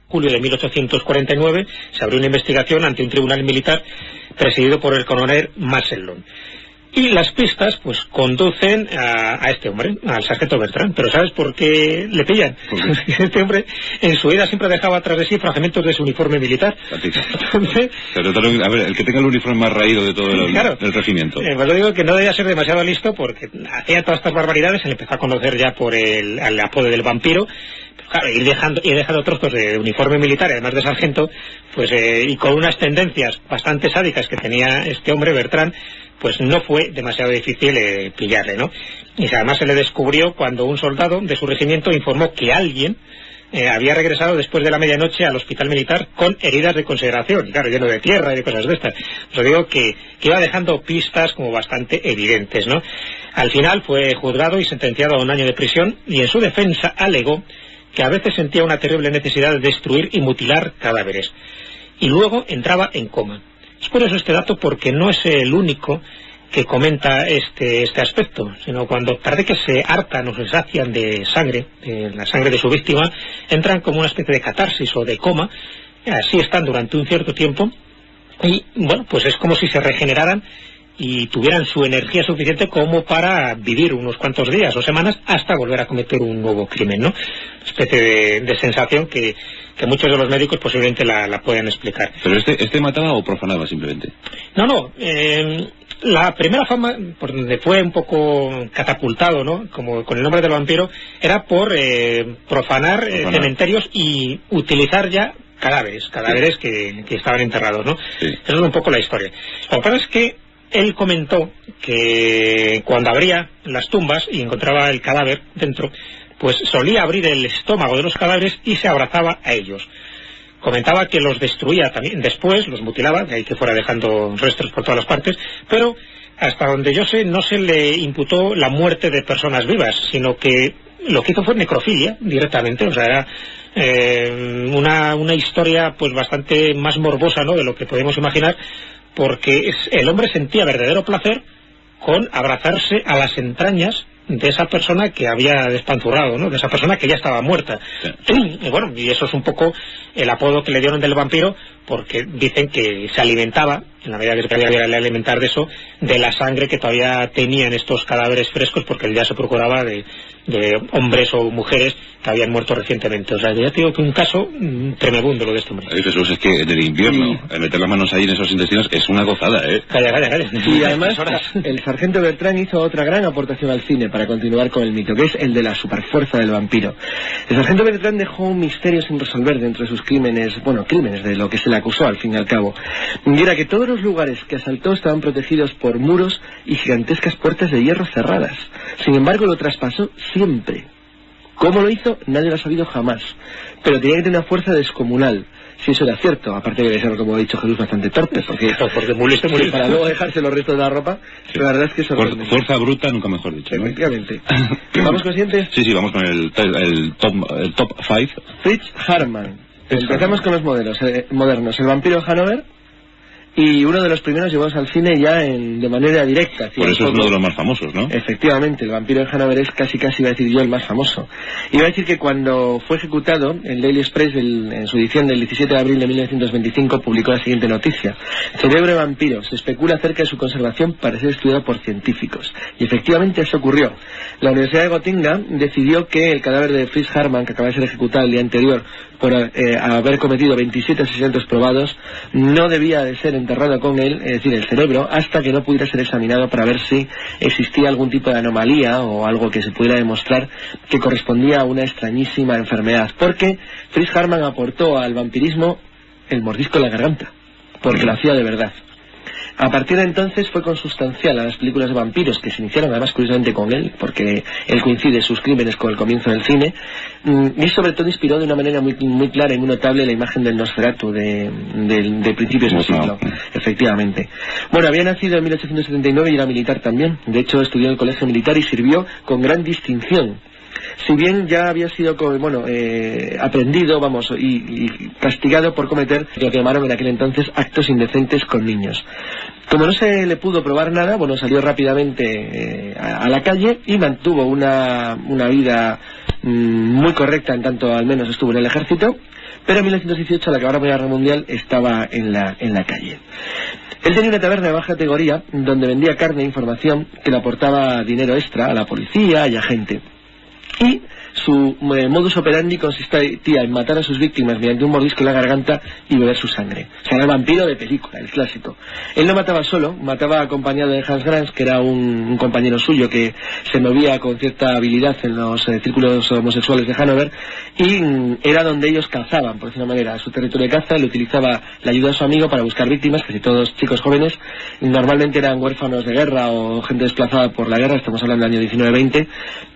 julio de 1849, se abrió una investigación ante un tribunal militar presidido por el coronel Massillon. Y las pistas, pues, conducen a este hombre, al sargento Bertrand. Pero ¿sabes por qué le pillan? Este hombre, en su vida, siempre dejaba atrás de sí fragmentos de su uniforme militar. Entonces, a ver, el que tenga el uniforme más raído de todo el regimiento. Pues yo digo que no debía ser demasiado listo, porque hacía todas estas barbaridades. Se le empezó a conocer ya por el apodo del vampiro. Claro, ir dejando trozos de uniforme militar, además de sargento, pues y con unas tendencias bastante sádicas que tenía este hombre, Bertrand, pues no fue demasiado difícil pillarle, ¿no? Y además se le descubrió cuando un soldado de su regimiento informó que alguien había regresado después de la medianoche al hospital militar con heridas de consideración, y claro, lleno de tierra y de cosas de estas. Os digo que iba dejando pistas como bastante evidentes, ¿no? Al final fue juzgado y sentenciado a 1 año de prisión, y en su defensa alegó que a veces sentía una terrible necesidad de destruir y mutilar cadáveres, y luego entraba en coma. Es curioso este dato porque no es el único que comenta este aspecto, sino cuando parece que se hartan o se sacian de sangre, de la sangre de su víctima, entran como una especie de catarsis o de coma. Así están durante un cierto tiempo, y bueno, pues es como si se regeneraran y tuvieran su energía suficiente como para vivir unos cuantos días o semanas hasta volver a cometer un nuevo crimen, ¿no? Una especie de sensación que muchos de los médicos posiblemente la puedan explicar. ¿Pero este mataba o profanaba simplemente? No, la primera fama, por donde fue un poco catapultado, ¿no?, como con el nombre del vampiro, era por profanar cementerios y utilizar ya cadáveres sí, que estaban enterrados, ¿no? Sí. Esa es un poco la historia. Lo que pasa es que él comentó que cuando abría las tumbas y encontraba el cadáver dentro, pues solía abrir el estómago de los cadáveres y se abrazaba a ellos. Comentaba que los destruía también, después los mutilaba, de ahí que fuera dejando restos por todas las partes, pero hasta donde yo sé no se le imputó la muerte de personas vivas, sino que lo que hizo fue necrofilia directamente. O sea, era una historia pues bastante más morbosa, ¿no?, de lo que podemos imaginar, porque el hombre sentía verdadero placer con abrazarse a las entrañas de esa persona que había despanzurrado, ¿no?, de esa persona que ya estaba muerta. Sí. Y bueno, y eso es un poco el apodo que le dieron del vampiro, porque dicen que se alimentaba, en la medida que se podía alimentar de eso, de la sangre que todavía tenían estos cadáveres frescos, porque él ya se procuraba de hombres o mujeres que habían muerto recientemente. O sea, ya te digo que un caso tremebundo lo de este hombre. Ay, Jesús, es que en el invierno, meter las manos ahí en esos intestinos es una gozada, ¿eh? Calla. Y además, el sargento Bertrand hizo otra gran aportación al cine para continuar con el mito, que es el de la superfuerza del vampiro. El sargento Bertrand dejó un misterio sin resolver dentro de sus crímenes de lo que se le acusó al fin y al cabo. Y era que todos los lugares que asaltó estaban protegidos por muros y gigantescas puertas de hierro cerradas. Sin embargo, lo traspasó siempre. ¿Cómo lo hizo? Nadie lo ha sabido jamás. Pero tenía que tener una fuerza descomunal. Si eso era cierto, aparte de ser, como ha dicho Jesús, bastante torpe, porque para luego dejarse los restos de la ropa, pero la verdad es que eso... Fuerza bruta, nunca mejor dicho, ¿no? Efectivamente. ¿Vamos conscientes? Sí, vamos con el top 5. Fritz Hartmann. Empezamos con los modernos. El vampiro de Hannover, y uno de los primeros llevados al cine ya de manera directa. Por eso es uno de los más famosos, ¿no? Efectivamente, el vampiro de Hannover es casi iba a decir yo el más famoso. Iba a decir que cuando fue ejecutado, el Daily Express, en su edición del 17 de abril de 1925, publicó la siguiente noticia: cerebro de vampiro, se especula acerca de su conservación para ser estudiado por científicos. Y efectivamente eso ocurrió. La Universidad de Gotinga decidió que el cadáver de Fritz Hartmann, que acaba de ser ejecutado el día anterior por haber cometido 27 asesinatos probados, no debía de ser enterrado con él, es decir, el cerebro, hasta que no pudiera ser examinado para ver si existía algún tipo de anomalía o algo que se pudiera demostrar que correspondía a una extrañísima enfermedad. Porque Fritz Hartmann aportó al vampirismo el mordisco en la garganta, porque lo hacía de verdad. A partir de entonces fue consustancial a las películas de vampiros, que se iniciaron además curiosamente con él, porque él coincide sus crímenes con el comienzo del cine, y sobre todo inspiró de una manera muy clara y muy notable la imagen del Nosferatu de principios del siglo. Efectivamente. Bueno, había nacido en 1879 y era militar también. De hecho, estudió en el colegio militar y sirvió con gran distinción. Si bien ya había sido aprendido, y castigado por cometer lo que llamaron en aquel entonces actos indecentes con niños. Como no se le pudo probar nada, salió rápidamente a la calle y mantuvo una vida muy correcta, en tanto al menos estuvo en el ejército, pero en 1918, a la acabada la Primera Guerra Mundial, estaba en la calle. Él tenía una taberna de baja categoría donde vendía carne e información que le aportaba dinero extra a la policía y a gente. Y su modus operandi consistía en matar a sus víctimas mediante un mordisco en la garganta y beber su sangre. O sea, era el vampiro de película, el clásico. Él no mataba solo, mataba acompañado de Hans Grans, que era un compañero suyo que se movía con cierta habilidad en los círculos homosexuales de Hannover, y era donde ellos cazaban, por decirlo de una manera, su territorio de caza. Le utilizaba la ayuda de su amigo para buscar víctimas, casi todos chicos jóvenes, normalmente eran huérfanos de guerra o gente desplazada por la guerra, estamos hablando del año 19-20,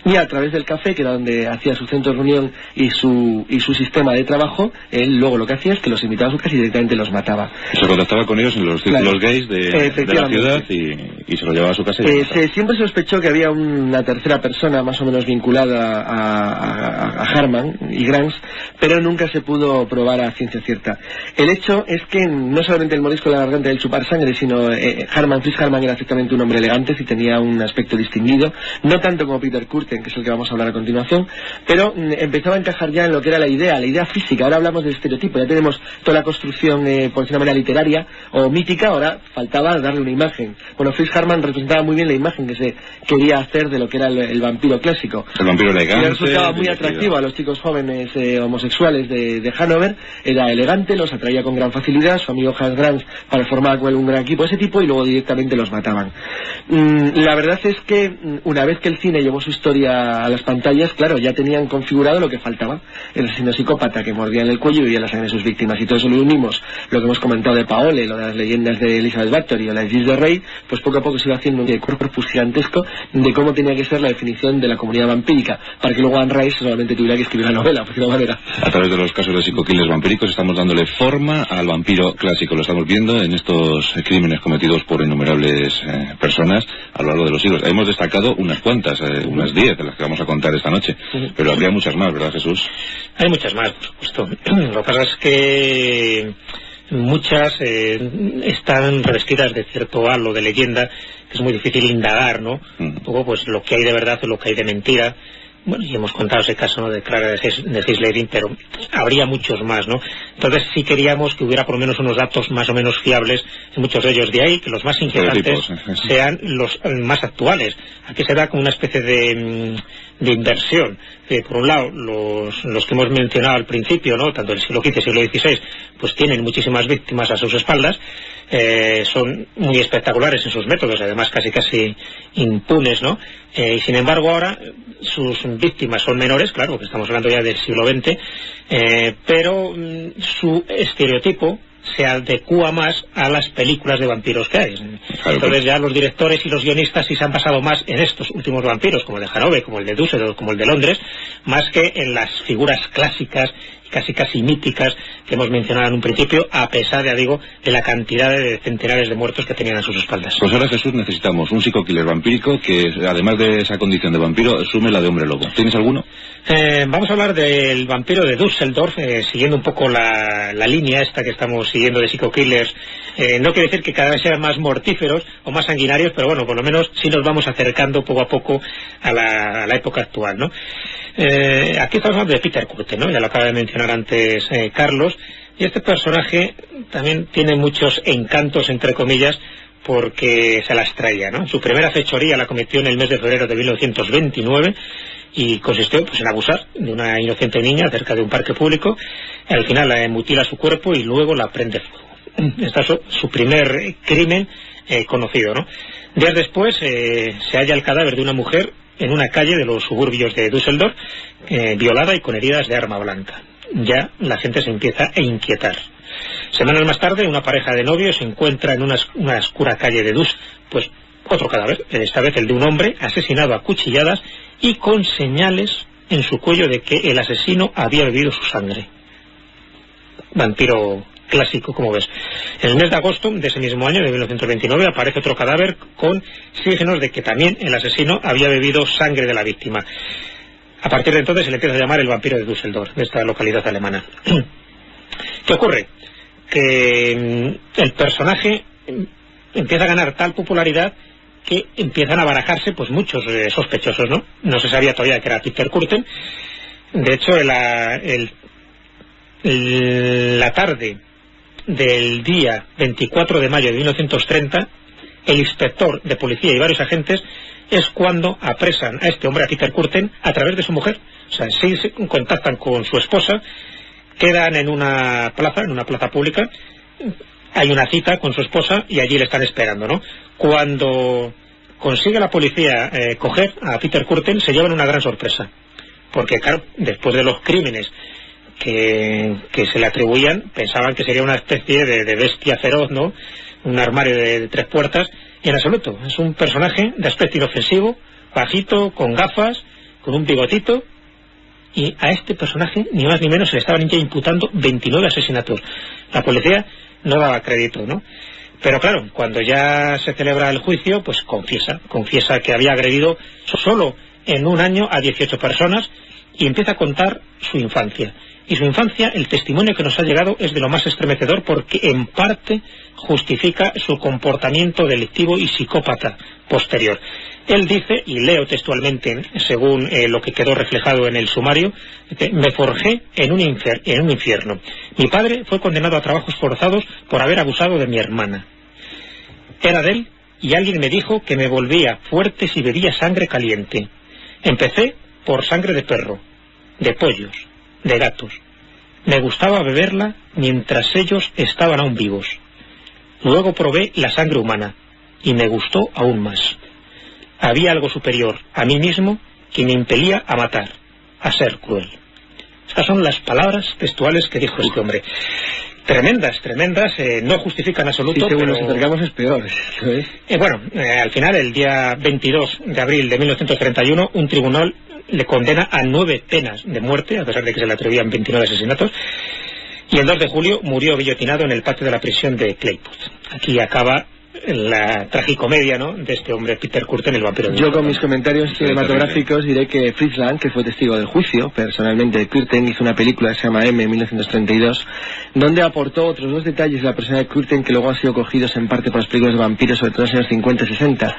y a través del café, que era donde hacía su centro de reunión y su sistema de trabajo, él luego lo que hacía es que los invitaba a su casa y directamente los mataba. Se contactaba con ellos en los círculos gays de la ciudad y se los llevaba a su casa. Siempre sospechó que había una tercera persona más o menos vinculada a Harman y Grans, pero nunca se pudo probar a ciencia cierta. El hecho es que no solamente el mordisco de la garganta y el chupar sangre, sino Fritz Harman era ciertamente un hombre elegante y tenía un aspecto distinguido, no tanto como Peter Kürten, que es el que vamos a hablar a continuación, pero empezaba a encajar ya en lo que era la idea física. Ahora hablamos del estereotipo, ya tenemos toda la construcción, por decir una manera, literaria o mítica, ahora faltaba darle una imagen. Bueno, Fritz Harman representaba muy bien la imagen que se quería hacer de lo que era el vampiro clásico. El vampiro elegante. Y resultaba muy atractivo a los chicos jóvenes homosexuales de Hannover, era elegante, los atraía con gran facilidad, su amigo Hans Grans para formar con él un gran equipo de ese tipo, y luego directamente los mataban. La verdad es que una vez que el cine llevó su historia a las pantallas, claro, ya tenían configurado lo que faltaba, el asesino psicópata que mordía en el cuello y bebía la sangre de sus víctimas, y todo eso lo unimos, lo que hemos comentado de Paole, lo de las leyendas de Elizabeth Bathory o la de Gilles de Rey, pues poco a poco se iba haciendo un corpus gigantesco de cómo tenía que ser la definición de la comunidad vampírica, para que luego Anne Rice solamente tuviera que escribir la novela, por decirlo de manera. A través de los casos de psico-killers vampíricos estamos dándole forma al vampiro clásico, lo estamos viendo en estos crímenes cometidos por innumerables personas a lo largo de los siglos. Hemos destacado unas cuantas, unas 10 de las que vamos a contar esta noche, pero habría muchas más, ¿verdad, Jesús? Hay muchas más, por supuesto. Lo que pasa es que muchas están revestidas de cierto halo de leyenda, que es muy difícil indagar, ¿no? Un poco pues lo que hay de verdad o lo que hay de mentira. Bueno, y hemos contado ese caso, ¿no?, de Clara de Cislerin, pero habría muchos más, ¿no? Entonces sí queríamos que hubiera por lo menos unos datos más o menos fiables en muchos de ellos. De ahí que los más inquietantes sean los más actuales. Aquí se da como una especie de inversión. Por un lado, los que hemos mencionado al principio, ¿no?, tanto del siglo XV y siglo XVI, pues tienen muchísimas víctimas a sus espaldas, son muy espectaculares en sus métodos, además casi impunes, ¿no? Y sin embargo ahora sus víctimas son menores, claro, que estamos hablando ya del siglo XX, pero su estereotipo se adecúa más a las películas de vampiros que hay. Entonces ya los directores y los guionistas sí se han basado más en estos últimos vampiros, como el de Hannover, como el de Düsseldorf, como el de Londres, más que en las figuras clásicas casi míticas que hemos mencionado en un principio, a pesar, ya digo, de la cantidad de centenares de muertos que tenían a sus espaldas. Pues ahora, Jesús, necesitamos un psico-killer vampírico que, además de esa condición de vampiro, asume la de hombre lobo. ¿Tienes alguno? Vamos a hablar del vampiro de Düsseldorf, siguiendo un poco la línea esta que estamos siguiendo de psico-killers. No quiere decir que cada vez sean más mortíferos o más sanguinarios, pero bueno, por lo menos sí nos vamos acercando poco a poco a la época actual, ¿no? Aquí estamos hablando de Peter Kürten, ¿no? Ya lo acaba de mencionar antes Carlos, y este personaje también tiene muchos encantos, entre comillas, porque se las traía, ¿no? Su primera fechoría la cometió en el mes de febrero de 1929 y consistió pues en abusar de una inocente niña cerca de un parque público. Al final la mutila su cuerpo y luego la prende fuego. Este es su primer crimen conocido, ¿no? Días después se halla el cadáver de una mujer en una calle de los suburbios de Düsseldorf, violada y con heridas de arma blanca. Ya la gente se empieza a inquietar. Semanas más tarde, una pareja de novios se encuentra en una oscura calle de Dus, pues otro cadáver, esta vez el de un hombre asesinado a cuchilladas y con señales en su cuello de que el asesino había bebido su sangre. Vampiro clásico, como ves. En el mes de agosto de ese mismo año, de 1929, aparece otro cadáver con signos de que también el asesino había bebido sangre de la víctima. A partir de entonces se le empieza a llamar el vampiro de Düsseldorf, de esta localidad alemana. ¿Qué ocurre? Que el personaje empieza a ganar tal popularidad que empiezan a barajarse pues muchos sospechosos, ¿no? No se sabía todavía que era Peter Kürten, De hecho, la tarde del día 24 de mayo de 1930, el inspector de policía y varios agentes es cuando apresan a este hombre, a Peter Kürten, a través de su mujer. O sea, sí se contactan con su esposa, quedan en una plaza pública, hay una cita con su esposa y allí le están esperando, ¿no? Cuando consigue la policía coger a Peter Kürten, se llevan una gran sorpresa, porque claro, después de los crímenes que se le atribuían, pensaban que sería una especie de bestia feroz, ¿no? Un armario de 3 puertas, y en absoluto, es un personaje de aspecto inofensivo, bajito, con gafas, con un bigotito, y a este personaje, ni más ni menos, se le estaban ya imputando 29 asesinatos. La policía no daba crédito, ¿no? Pero claro, cuando ya se celebra el juicio, pues confiesa que había agredido solo en un año a 18 personas, y empieza a contar su infancia. Y su infancia, el testimonio que nos ha llegado es de lo más estremecedor, porque en parte justifica su comportamiento delictivo y psicópata posterior. Él dice, y leo textualmente según lo que quedó reflejado en el sumario, me forjé en un infierno. Mi padre fue condenado a trabajos forzados por haber abusado de mi hermana. Era de él, y alguien me dijo que me volvía fuerte si bebía sangre caliente. Empecé por sangre de perro, de pollos, de gatos. Me gustaba beberla mientras ellos estaban aún vivos. Luego probé la sangre humana y me gustó aún más. Había algo superior a mí mismo que me impelía a matar, a ser cruel. Estas son las palabras textuales que dijo este hombre. Tremendas, no justifican en absoluto. Sí, según pero... nos acercamos es peor. Al final, el día 22 de abril de 1931, un tribunal le condena a 9 penas de muerte, a pesar de que se le atribuían 29 asesinatos, y el 2 de julio murió guillotinado en el patio de la prisión de Clayport. Aquí acaba la tragicomedia, ¿no?, de este hombre, Peter Kürten, el vampiro. Yo con mis comentarios cinematográficos diré que Fritz Lang, que fue testigo del juicio, personalmente de Kürten, hizo una película que se llama M en 1932, donde aportó otros 2 detalles de la persona de Kürten que luego han sido cogidos en parte por las películas de vampiros, sobre todo en los años 50 y 60.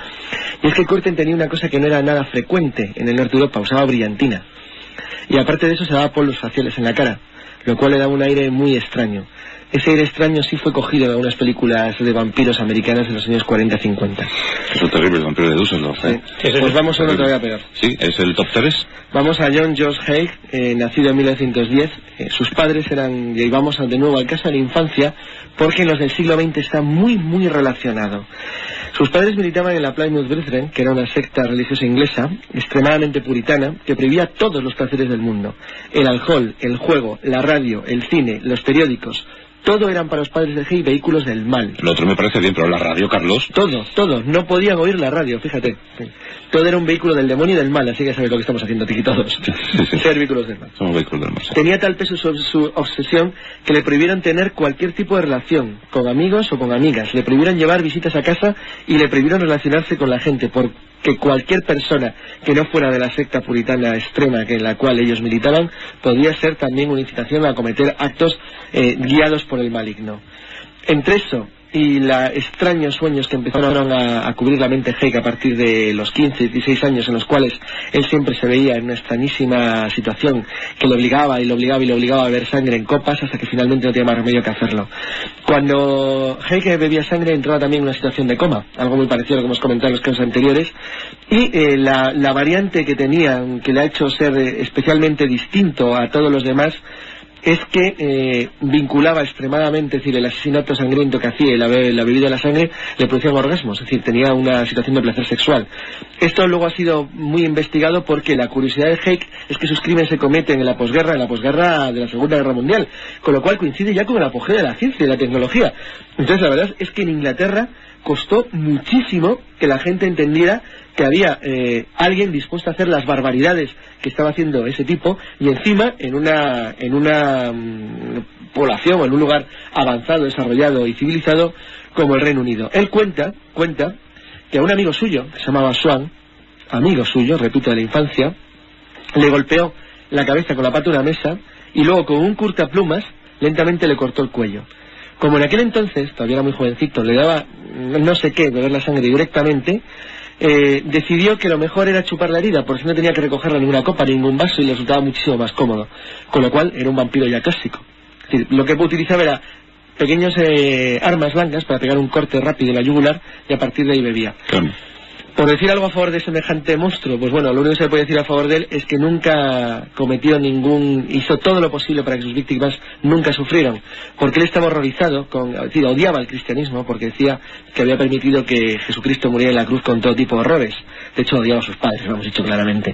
Y es que Kürten tenía una cosa que no era nada frecuente en el norte de Europa, usaba brillantina. Y aparte de eso se daba polvos faciales en la cara, lo cual le daba un aire muy extraño. Ese aire extraño sí fue cogido en algunas películas de vampiros americanas de los años 40-50. Eso es terrible, el vampiro de Düsseldorf, ¿eh? Sí. Pues vamos a uno todavía peor. Sí, es el top 3. Vamos a John George Haig, nacido en 1910. Sus padres eran, y vamos de nuevo al caso de la infancia, porque en los del siglo XX está muy relacionado. Sus padres militaban en la Plymouth Brethren, que era una secta religiosa inglesa, extremadamente puritana, que prohibía todos los placeres del mundo. El alcohol, el juego, la radio, el cine, los periódicos, todo eran para los padres de Haig vehículos del mal. Lo otro me parece bien, pero la radio, Carlos... Todo. No podían oír la radio, fíjate. Todo era un vehículo del demonio y del mal, así que sabes lo que estamos haciendo aquí todos. Sí. Ser vehículos del mal. Somos vehículos del mal. Sí. Tenía tal peso su obsesión que le prohibieron tener cualquier tipo de relación con amigos o con amigas. Le prohibieron llevar visitas a casa y le prohibieron relacionarse con la gente, porque cualquier persona que no fuera de la secta puritana extrema en la cual ellos militaban podía ser también una incitación a cometer actos guiados por el maligno. Entre eso y extraños sueños que empezaron a cubrir la mente Haig a partir de los 15, 16 años, en los cuales él siempre se veía en una extrañísima situación que lo obligaba a beber sangre en copas, hasta que finalmente no tenía más remedio que hacerlo. Cuando Haig bebía sangre entraba también en una situación de coma, algo muy parecido a lo que hemos comentado en los casos anteriores, y la variante que tenía, que le ha hecho ser especialmente distinto a todos los demás, es que vinculaba extremadamente, es decir, el asesinato sangriento que hacía y la bebida de la sangre le producían orgasmos, es decir, tenía una situación de placer sexual. Esto luego ha sido muy investigado porque la curiosidad de Haig es que sus crímenes se cometen en la posguerra de la Segunda Guerra Mundial, con lo cual coincide ya con el apogeo de la ciencia y la tecnología. Entonces la verdad es que en Inglaterra costó muchísimo que la gente entendiera que había alguien dispuesto a hacer las barbaridades que estaba haciendo ese tipo, y encima en una población o en un lugar avanzado, desarrollado y civilizado como el Reino Unido. Él cuenta que a un amigo suyo, que se llamaba Swan, amigo suyo, repito, de la infancia, le golpeó la cabeza con la pata de una mesa y luego con un cortaplumas lentamente le cortó el cuello. Como en aquel entonces, todavía era muy jovencito, le daba no sé qué, beber la sangre directamente, decidió que lo mejor era chupar la herida, porque no tenía que recogerla en ninguna copa, ningún vaso, y le resultaba muchísimo más cómodo. Con lo cual era un vampiro ya clásico. Es decir, lo que utilizaba era pequeñas armas blancas para pegar un corte rápido en la yugular, y a partir de ahí bebía. Claro. Por decir algo a favor de semejante monstruo, pues bueno, lo único que se le puede decir a favor de él es que nunca cometió hizo todo lo posible para que sus víctimas nunca sufrieran, porque él estaba horrorizado, odiaba el cristianismo, porque decía que había permitido que Jesucristo muriera en la cruz con todo tipo de horrores. De hecho, odiaba a sus padres, lo hemos dicho claramente.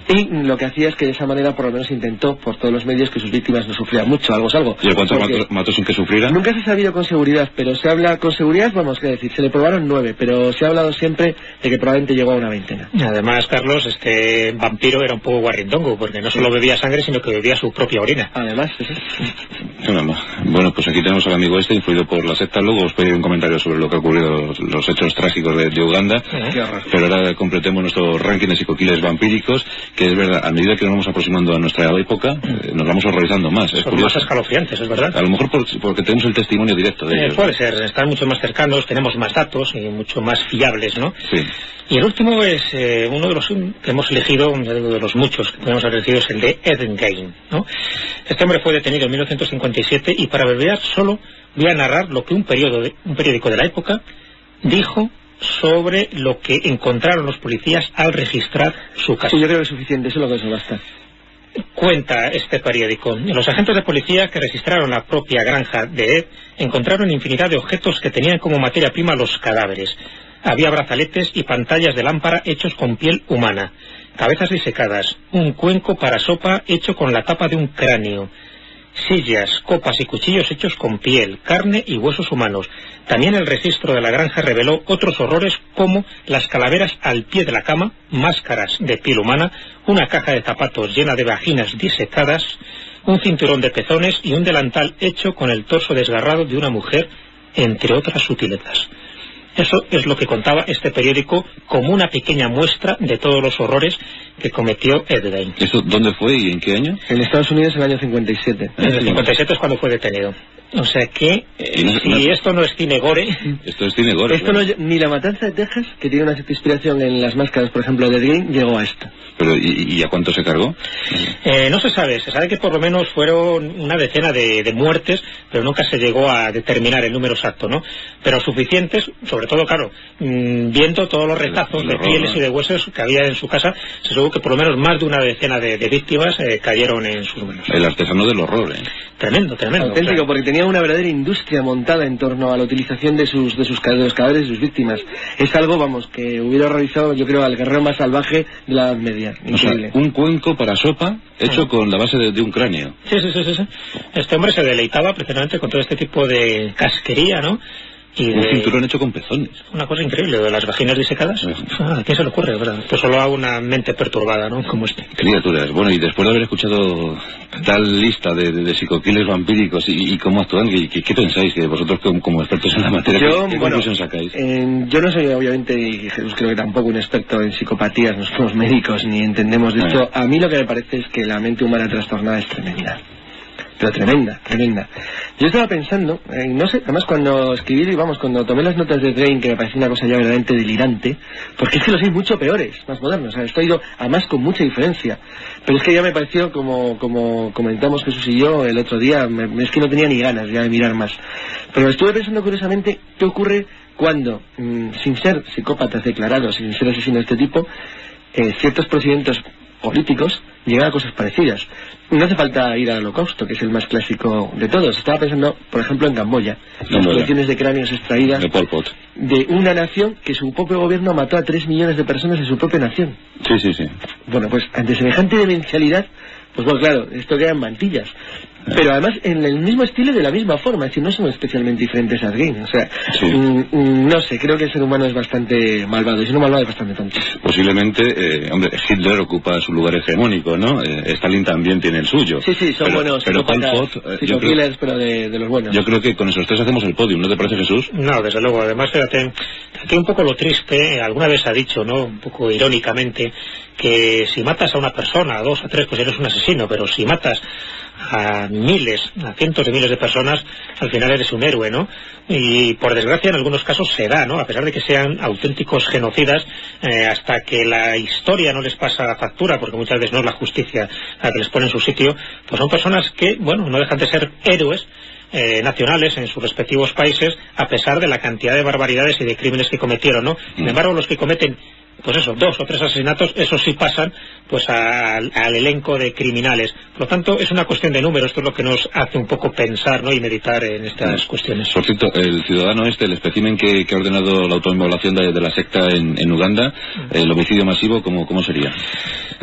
Y lo que hacía es que de esa manera por lo menos intentó por todos los medios que sus víctimas no sufrieran mucho, algo es algo. ¿Y cuántos mató sin que sufrieran? Nunca se ha sabido con seguridad, pero se habla con seguridad, vamos a decir, se le probaron 9, pero se ha hablado siempre de que probablemente llegó a una 20. Además, Carlos, este vampiro era un poco guarrindongo, porque no solo bebía sangre, sino que bebía su propia orina. Además, sí. Bueno, pues aquí tenemos al amigo influido por la secta. Luego os pedí un comentario sobre lo que ha ocurrido, los hechos trágicos de Uganda. Pero ahora completemos nuestro ranking de psicoquiles vampíricos, que es verdad, a medida que nos vamos aproximando a nuestra época, nos vamos horrorizando más. Es Son más escalofriantes, es verdad. A lo mejor porque tenemos el testimonio directo de ellos. Puede ser, están mucho más cercanos, tenemos más datos y mucho más fiables, ¿no? Sí. Y el último es uno de los que hemos elegido, de los muchos que podemos haber elegido, es el de Ed Gein, ¿no? Este hombre fue detenido en 1957 y para abreviar solo voy a narrar lo que un periódico de la época dijo sobre lo que encontraron los policías al registrar su casa. Sí, yo creo que es suficiente, eso es lo que se basta. Cuenta este periódico: los agentes de policía que registraron la propia granja de Ed encontraron infinidad de objetos que tenían como materia prima los cadáveres. Había brazaletes y pantallas de lámpara hechos con piel humana, cabezas disecadas, un cuenco para sopa hecho con la tapa de un cráneo, sillas, copas y cuchillos hechos con piel, carne y huesos humanos. También el registro de la granja reveló otros horrores como las calaveras al pie de la cama, máscaras de piel humana, una caja de zapatos llena de vaginas disecadas, un cinturón de pezones y un delantal hecho con el torso desgarrado de una mujer, entre otras sutilezas. Eso es lo que contaba este periódico como una pequeña muestra de todos los horrores que cometió Ed Gein. ¿Esto dónde fue y en qué año? En Estados Unidos en el año 57. En el 57 es cuando fue detenido. O sea que, si esto no es cine gore... Esto es cine gore. Esto claro. Ni La Matanza de Texas, que tiene una cierta inspiración en las máscaras, por ejemplo, de Ed Gein, llegó a esto. Pero, ¿y a cuánto se cargó? No se sabe. Se sabe que por lo menos fueron una decena de muertes, pero nunca se llegó a determinar el número exacto, ¿no? Pero suficientes, sobre todo, claro, viendo todos los retazos de pieles y de huesos que había en su casa, se supo que por lo menos más de una decena de víctimas cayeron en sus manos. El artesano del horror, ¿eh? Tremendo. Auténtico, claro. Porque tenía una verdadera industria montada en torno a la utilización de los cadáveres de sus víctimas. Es algo, vamos, que hubiera horrorizado, yo creo, al guerrero más salvaje de la Edad Media. Increíble. O sea, un cuenco para sopa hecho con la base de un cráneo. Sí. Este hombre se deleitaba precisamente con todo este tipo de casquería, ¿no? Y un cinturón hecho con pezones. Una cosa increíble, de las vaginas disecadas. ¿A quién se le ocurre, verdad? Pues solo a una mente perturbada, ¿no? Como este. Criaturas. Bueno, y después de haber escuchado tal lista de psicoquiles vampíricos y cómo actúan, ¿qué pensáis? Que vosotros como expertos en la materia, ¿qué conclusión sacáis? Yo no soy, obviamente, y Jesús creo que tampoco un experto en psicopatías, no somos médicos ni entendemos de esto. A mí lo que me parece es que la mente humana trastornada es tremenda. Pero tremenda. Yo estaba pensando, no sé, además cuando escribí, cuando tomé las notas de Gein, que me pareció una cosa ya verdaderamente delirante, porque es que los hay mucho peores, más modernos, o sea, esto ha ido además con mucha diferencia, pero es que ya me pareció, como comentamos Jesús y yo el otro día, es que no tenía ni ganas ya de mirar más, pero estuve pensando curiosamente qué ocurre cuando, sin ser psicópatas declarados, sin ser asesinos de este tipo, ciertos procedimientos políticos llegan a cosas parecidas. No hace falta ir al Holocausto, que es el más clásico de todos. Estaba pensando, por ejemplo, en Camboya, las colecciones de cráneos extraídas de Pol Pot, de una nación que su propio gobierno mató a 3 millones de personas de su propia nación. Sí. Bueno, pues ante semejante demencialidad, pues bueno, claro, esto queda en mantillas. Pero además en el mismo estilo y de la misma forma, es decir, no son especialmente diferentes a Gein. O sea, no sé, creo que el ser humano es bastante malvado, y si no malvado es bastante tonto. Posiblemente, Hitler ocupa su lugar hegemónico, ¿no? Stalin también tiene el suyo. Sí, son buenos. Pero Pol Pot, pero de los buenos. Yo creo que con esos tres hacemos el podium, ¿no te parece, Jesús? No, desde luego. Además, fíjate, aquí un poco lo triste, alguna vez ha dicho, ¿no? Un poco irónicamente, que si matas a una persona, a 2 o 3, pues eres un asesino, pero si matas a cientos de miles de personas, al final eres un héroe, ¿no? Y por desgracia en algunos casos se da, ¿no? A pesar de que sean auténticos genocidas, hasta que la historia no les pasa la factura, porque muchas veces no es la justicia la que les pone en su sitio, pues son personas que, bueno, no dejan de ser héroes nacionales en sus respectivos países, a pesar de la cantidad de barbaridades y de crímenes que cometieron, ¿no? Sin embargo, los que cometen, pues eso, 2 o 3 asesinatos, esos sí pasan pues al elenco de criminales. Por lo tanto, es una cuestión de números. Esto es lo que nos hace un poco pensar, ¿no?, y meditar en estas cuestiones. Por cierto, el ciudadano el espécimen que ha ordenado la autoinmolación de la secta en Uganda, el homicidio masivo, ¿cómo sería?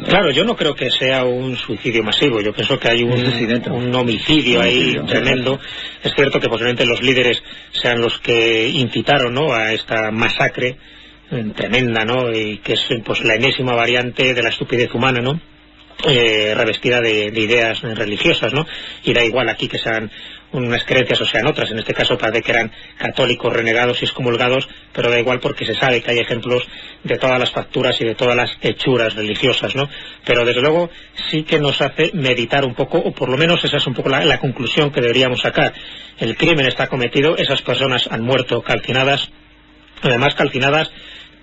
Claro, yo no creo que sea un suicidio masivo. Yo pienso que hay un homicidio ahí tremendo. Es cierto que posiblemente los líderes sean los que incitaron, ¿no?, a esta masacre tremenda, ¿no?, y que es pues la enésima variante de la estupidez humana, ¿no?, revestida de ideas religiosas, ¿no? Y da igual aquí que sean unas creencias o sean otras. En este caso parece que eran católicos renegados y excomulgados, pero da igual porque se sabe que hay ejemplos de todas las facturas y de todas las hechuras religiosas, ¿no? Pero desde luego sí que nos hace meditar un poco, o por lo menos esa es un poco la conclusión que deberíamos sacar. El crimen está cometido, esas personas han muerto calcinadas, además calcinadas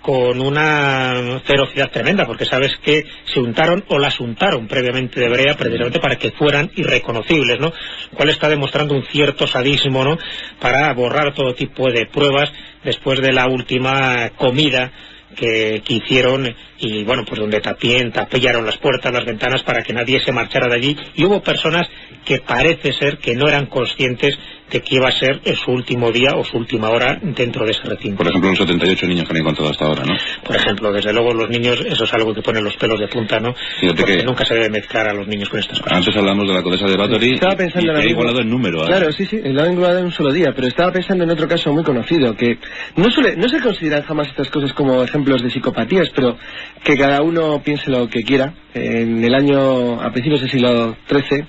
con una ferocidad tremenda, porque sabes que se untaron o las untaron previamente de brea precisamente para que fueran irreconocibles, ¿no? Lo cual está demostrando un cierto sadismo, ¿no?, para borrar todo tipo de pruebas después de la última comida que hicieron, y bueno, pues donde tapillaron las puertas, las ventanas para que nadie se marchara de allí, y hubo personas que parece ser que no eran conscientes de que iba a ser su último día o su última hora dentro de ese recinto. Por ejemplo, los 78 niños que han encontrado hasta ahora, ¿no? Por ejemplo, desde luego los niños, eso es algo que pone los pelos de punta, ¿no? Fíjate porque que nunca se debe mezclar a los niños con estas cosas. Antes hablamos de la condesa de Bathory, estaba pensando y ha igualado el número. Claro, sí, lo ha igualado en un solo día, pero estaba pensando en otro caso muy conocido, que no se consideran jamás estas cosas como ejemplos de psicopatías, pero que cada uno piense lo que quiera. En el año, a principios del siglo XIII,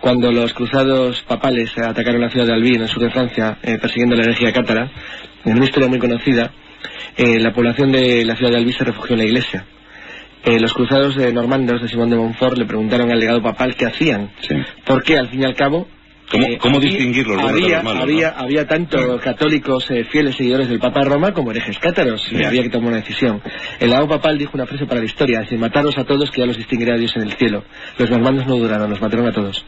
cuando los cruzados papales atacaron la ciudad de Albi, en el sur de Francia, persiguiendo la herejía cátara, en una historia muy conocida, la población de la ciudad de Albi se refugió en la iglesia. Los cruzados normandos de Simón de Montfort le preguntaron al legado papal qué hacían, porque al fin y al cabo ¿Cómo distinguir los buenos de los malos? Había tanto católicos fieles seguidores del Papa de Roma como herejes cátaros, y había que tomar una decisión. El legado papal dijo una frase para la historia, es decir, mataros a todos que ya los distinguirá Dios en el cielo. Los normandos no duraron, los mataron a todos.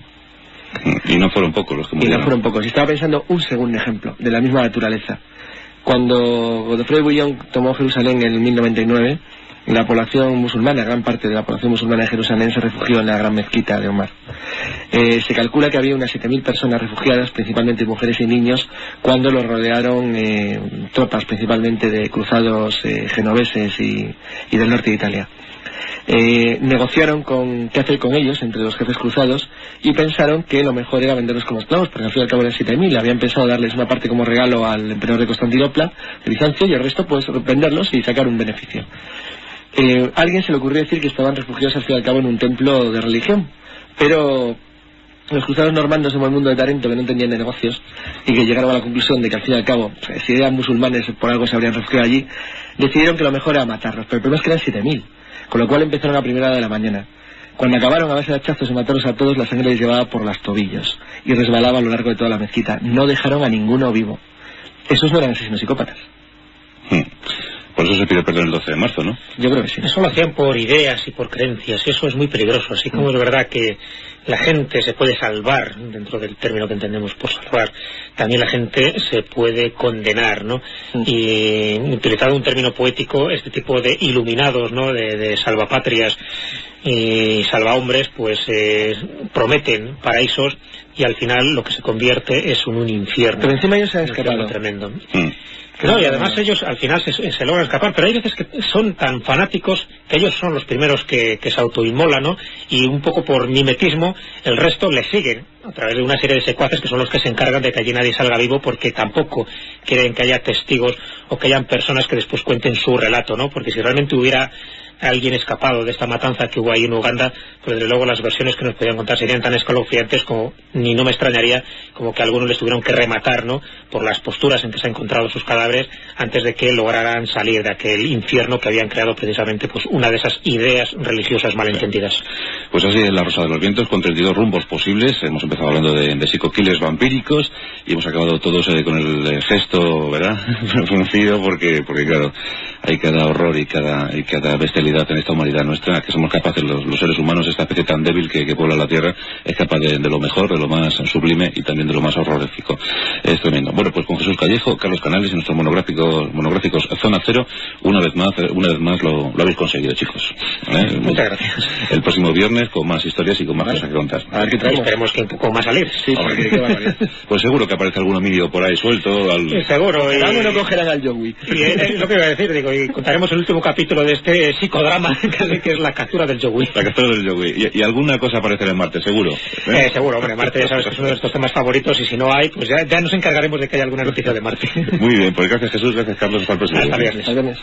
Y no fueron pocos los que murieron. Y no fueron pocos. Y estaba pensando un segundo ejemplo, de la misma naturaleza. Cuando Godefroy de Bouillon tomó Jerusalén en el 1099, la población musulmana, gran parte de la población musulmana de Jerusalén se refugió en la gran mezquita de Omar. Se calcula que había unas 7.000 personas refugiadas, principalmente mujeres y niños, cuando los rodearon tropas, principalmente de cruzados genoveses y del norte de Italia. Negociaron qué hacer con ellos, entre los jefes cruzados, y pensaron que lo mejor era venderlos como esclavos, porque al fin y al cabo eran 7.000. Habían pensado darles una parte como regalo al emperador de Constantinopla, de Bizancio, y el resto pues venderlos y sacar un beneficio. Alguien se le ocurrió decir que estaban refugiados al fin y al cabo en un templo de religión, pero los cruzados normandos en el mundo de Tarento, que no entendían de negocios y que llegaron a la conclusión de que al fin y al cabo, si eran musulmanes por algo se habrían refugiado allí, decidieron que lo mejor era matarlos, pero el problema es que eran 7.000, con lo cual empezaron a primera hora de la mañana. Cuando acabaron a base de hachazos y matarlos a todos, la sangre les llevaba por los tobillos y resbalaba a lo largo de toda la mezquita. No dejaron a ninguno vivo. Esos no eran asesinos psicópatas. Por eso se pide perdón el 12 de marzo, ¿no? Yo creo que sí. Eso lo hacían por ideas y por creencias, y eso es muy peligroso. Así como es verdad que la gente se puede salvar, dentro del término que entendemos por salvar, también la gente se puede condenar, ¿no? Y utilizado un término poético, este tipo de iluminados, ¿no?, de salvapatrias y salvahombres, pues prometen paraísos, y al final lo que se convierte es un infierno. Pero encima ellos se han escapado. Tremendo. No, y además ellos al final se logran escapar, pero hay veces que son tan fanáticos que ellos son los primeros que se autoinmolan, ¿no? Y un poco por mimetismo, el resto les siguen a través de una serie de secuaces que son los que se encargan de que allí nadie salga vivo, porque tampoco quieren que haya testigos o que hayan personas que después cuenten su relato, ¿no? Porque si realmente hubiera alguien escapado de esta matanza que hubo ahí en Uganda, pues desde luego las versiones que nos podían contar serían tan escalofriantes como, ni no me extrañaría, como que a algunos les tuvieron que rematar, ¿no?, por las posturas en que se han encontrado sus cadáveres cadáveres antes de que lograran salir de aquel infierno que habían creado precisamente pues una de esas ideas religiosas malentendidas. Pues así es La Rosa de los Vientos, con 32 rumbos posibles. Hemos empezado hablando de psico-killers vampíricos y hemos acabado todos con el gesto, ¿verdad? Fruncido, porque claro, hay cada horror y cada bestialidad en esta humanidad nuestra, que somos capaces los seres humanos, esta especie tan débil que puebla la Tierra, es capaz de lo mejor, de lo más sublime y también de lo más horrorífico. Es tremendo. Bueno, pues con Jesús Callejo, Carlos Canales y nuestros monográficos Zona Cero, una vez más lo habéis conseguido, chicos. Muchas gracias. El próximo viernes con más historias y con más cosas que contar. A ver qué traemos. Esperemos que un poco más salir. Sí, que va a salir. Pues seguro que aparece algún homínido por ahí suelto. Seguro. Y no cogerán al John Wick. Y es lo que iba a decir, y contaremos el último capítulo de este psicodrama que es la captura del John Wick. La captura del John Wick. Y alguna cosa aparecerá en Marte, seguro. Seguro, hombre, Marte ya sabes que es uno de estos temas favoritos, y si no hay, pues ya nos encargaremos de que haya alguna noticia de Marte. Muy bien, pues gracias Jesús, gracias Carlos, hasta el próximo. Hasta viernes.